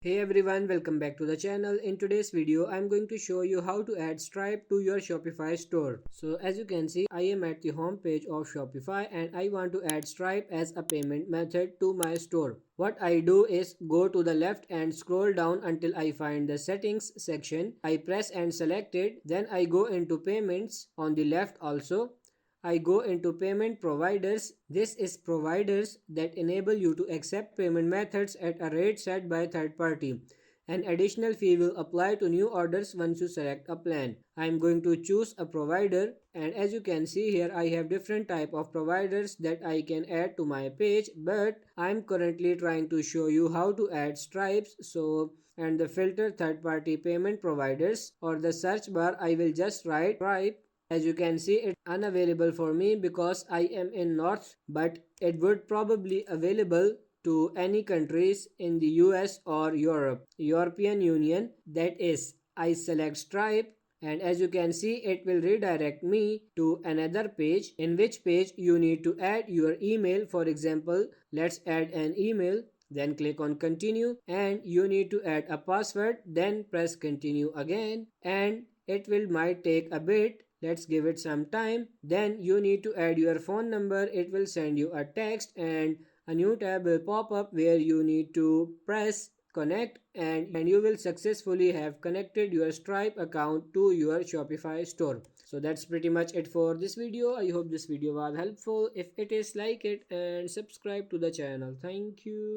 Hey everyone, welcome back to the channel. In today's video, I'm going to show you how to add Stripe to your Shopify store. So as you can see, I am at the home page of Shopify and I want to add Stripe as a payment method to my store. What I do is go to the left and scroll down until I find the settings section. I press and select it. Then I go into payments on the left also. I go into payment providers. This is providers that enable you to accept payment methods at a rate set by third party. An additional fee will apply to new orders once you select a plan. I am going to choose a provider, and as you can see here I have different type of providers that I can add to my page, but I am currently trying to show you how to add Stripes. And the filter third party payment providers, or the search bar I will just write Stripe. As you can see, it's unavailable for me because I am in North, but it would probably available to any countries in the US or European Union. That is, I select Stripe, and as you can see it will redirect me to another page, in which page you need to add your email. For example, let's add an email. Then click on continue and you need to add a password, then press continue again, and it will might take a bit. Let's give it some time. Then you need to add your phone number. It will send you a text and a new tab will pop up where you need to press connect, and you will successfully have connected your Stripe account to your Shopify store. So that's pretty much it for this video. I hope this video was helpful. If it is, like it and subscribe to the channel. Thank you.